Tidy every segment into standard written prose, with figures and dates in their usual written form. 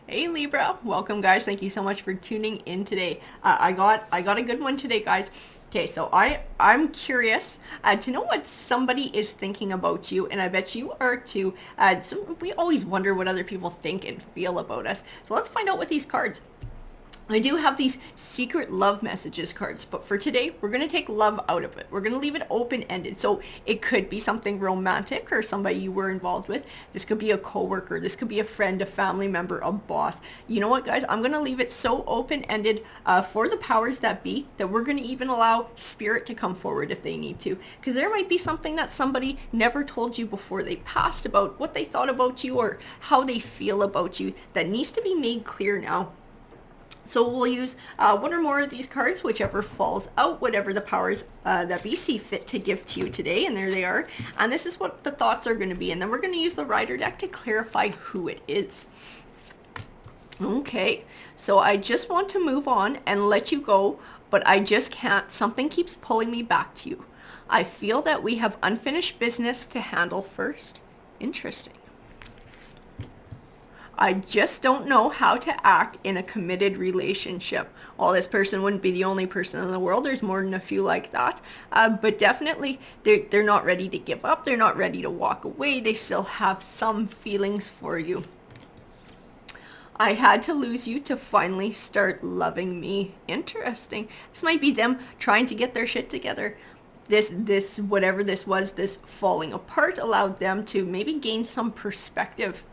Hey Libra, welcome guys. Thank you so much for tuning in today. I got a good one today, guys. Okay, so I'm curious to know what somebody is thinking about you, and I bet you are too. We always wonder what other people think and feel about us. So let's find out with these cards. I do have these secret love messages cards, but for today, we're going to take love out of it. We're going to leave it open-ended. So it could be something romantic or somebody you were involved with. This could be a coworker. This could be a friend, a family member, a boss. You know what, guys? I'm going to leave it so open-ended for the powers that be that we're going to even allow spirit to come forward if they need to. Because there might be something that somebody never told you before they passed about what they thought about you or how they feel about you that needs to be made clear now. So we'll use one or more of these cards, whichever falls out, whatever the powers that we see fit to give to you today. And there they are. And this is what the thoughts are going to be. And then we're going to use the Rider deck to clarify who it is. Okay, so I just want to move on and let you go, but I just can't. Something keeps pulling me back to you. I feel that we have unfinished business to handle first. Interesting. I just don't know how to act in a committed relationship. Well, this person wouldn't be the only person in the world. There's more than a few like that. But definitely, they're not ready to give up. They're not ready to walk away. They still have some feelings for you. I had to lose you to finally start loving me. Interesting. This might be them trying to get their shit together. This whatever this was, this falling apart allowed them to maybe gain some perspective.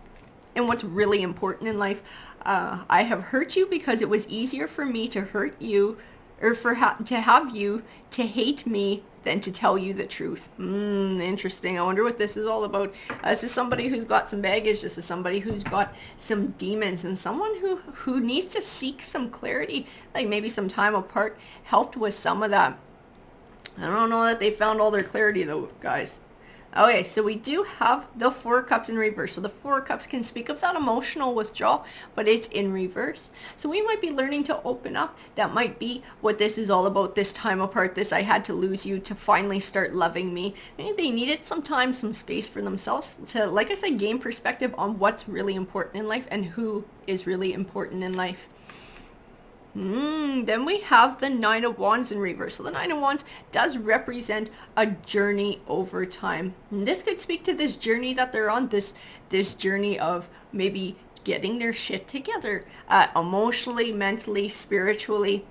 And what's really important in life, I have hurt you because it was easier for me to hurt you, or to have you to hate me than to tell you the truth. Interesting. I wonder what this is all about. This is somebody who's got some baggage. This is somebody who's got some demons, and someone who needs to seek some clarity. Like maybe some time apart helped with some of that. I don't know that they found all their clarity though, guys. Okay, so we do have the Four of Cups in reverse. So the Four of Cups can speak of that emotional withdrawal, but it's in reverse. So we might be learning to open up. That might be what this is all about, this time apart, this I had to lose you to finally start loving me. Maybe they needed some time, some space for themselves to, like I said, gain perspective on what's really important in life and who is really important in life. Then we have the Nine of Wands in reverse. So the Nine of Wands does represent a journey over time. And this could speak to this journey that they're on, this journey of maybe getting their shit together, emotionally, mentally, spiritually.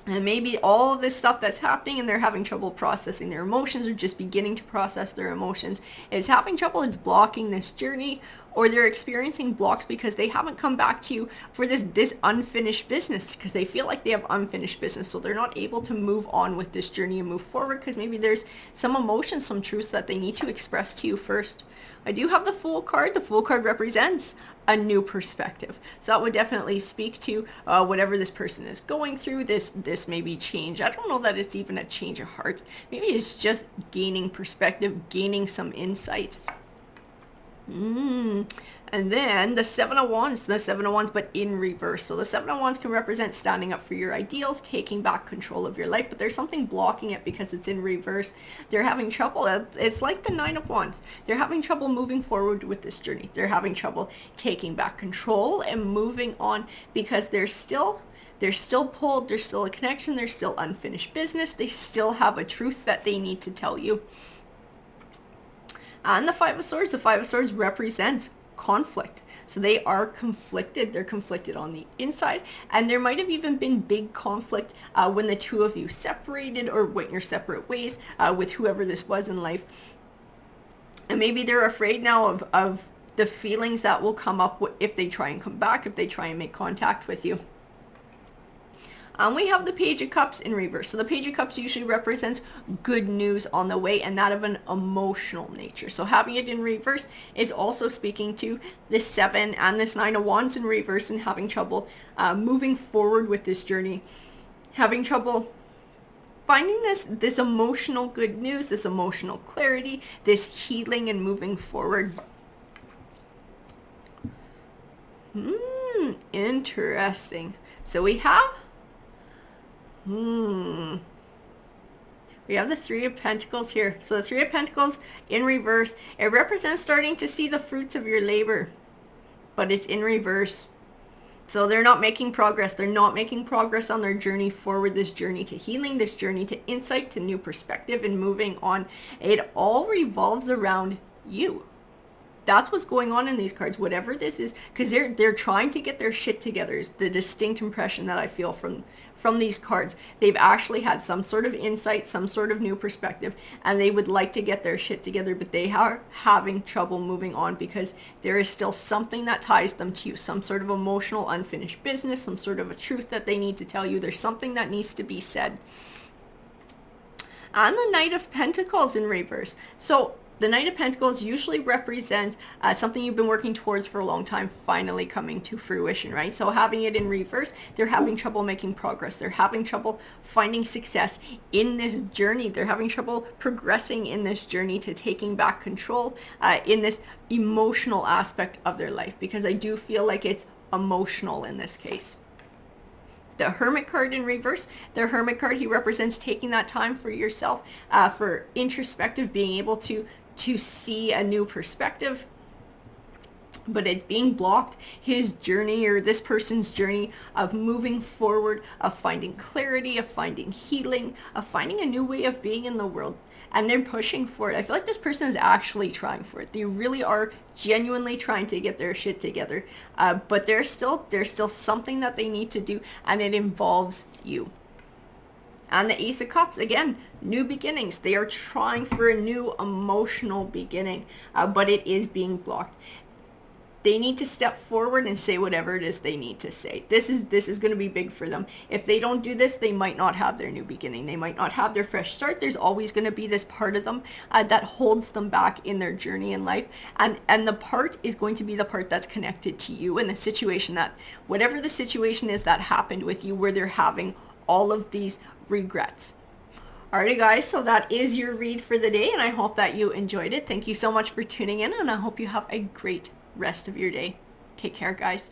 And maybe all of this stuff that's happening and they're having trouble processing their emotions or just beginning to process their emotions is having trouble, it's blocking this journey, or they're experiencing blocks because they haven't come back to you for this unfinished business because they feel like they have unfinished business. So they're not able to move on with this journey and move forward because maybe there's some emotions, some truths that they need to express to you first. I do have the Fool card. The Fool card represents a new perspective. So that would definitely speak to whatever this person is going through, this maybe change. I don't know that it's even a change of heart. Maybe it's just gaining perspective, gaining some insight. And then the Seven of Wands, but in reverse. So the Seven of Wands can represent standing up for your ideals, taking back control of your life, but there's something blocking it because it's in reverse. They're having trouble. It's like the Nine of Wands. They're having trouble moving forward with this journey. They're having trouble taking back control and moving on because they're still pulled, there's still a connection, there's still unfinished business, they still have a truth that they need to tell you. And the Five of Swords represents conflict. So they are conflicted. They're conflicted on the inside. And there might have even been big conflict when the two of you separated or went your separate ways with whoever this was in life. And maybe they're afraid now of the feelings that will come up if they try and come back, if they try and make contact with you. We have the Page of Cups in reverse. So the Page of Cups usually represents good news on the way and that of an emotional nature. So having it in reverse is also speaking to this Seven and this Nine of Wands in reverse and having trouble moving forward with this journey. Having trouble finding this emotional good news, this emotional clarity, this healing and moving forward. Interesting. So we have we have the Three of Pentacles here. So the Three of Pentacles in reverse, it represents starting to see the fruits of your labor, but it's in reverse. So they're not making progress. They're not making progress on their journey forward, this journey to healing, this journey to insight, to new perspective, and moving on. It all revolves around you. That's what's going on in these cards, whatever this is, because they're trying to get their shit together is the distinct impression that I feel from these cards. They've actually had some sort of insight, some sort of new perspective, and they would like to get their shit together, but they are having trouble moving on because there is still something that ties them to you, some sort of emotional unfinished business, some sort of a truth that they need to tell you. There's something that needs to be said. And the Knight of Pentacles in reverse. So the Knight of Pentacles usually represents something you've been working towards for a long time finally coming to fruition, right? So having it in reverse, they're having trouble making progress. They're having trouble finding success in this journey. They're having trouble progressing in this journey to taking back control in this emotional aspect of their life, because I do feel like it's emotional in this case. The Hermit card in reverse, the Hermit card, he represents taking that time for yourself, for introspective, being able to see a new perspective, but it's being blocked. His journey, or this person's journey of moving forward, of finding clarity, of finding healing, of finding a new way of being in the world. And they're pushing for it. I feel like this person is actually trying for it. They really are genuinely trying to get their shit together. But there's still something that they need to do, and it involves you. And the Ace of Cups, again, new beginnings. They are trying for a new emotional beginning, but it is being blocked. They need to step forward and say whatever it is they need to say. This is going to be big for them. If they don't do this, they might not have their new beginning. They might not have their fresh start. There's always going to be this part of them that holds them back in their journey in life. And the part is going to be the part that's connected to you in the situation, that whatever the situation is that happened with you, where they're having all of these regrets. Alrighty guys, so that is your read for the day, and I hope that you enjoyed it. Thank you so much for tuning in, and I hope you have a great rest of your day. Take care, guys.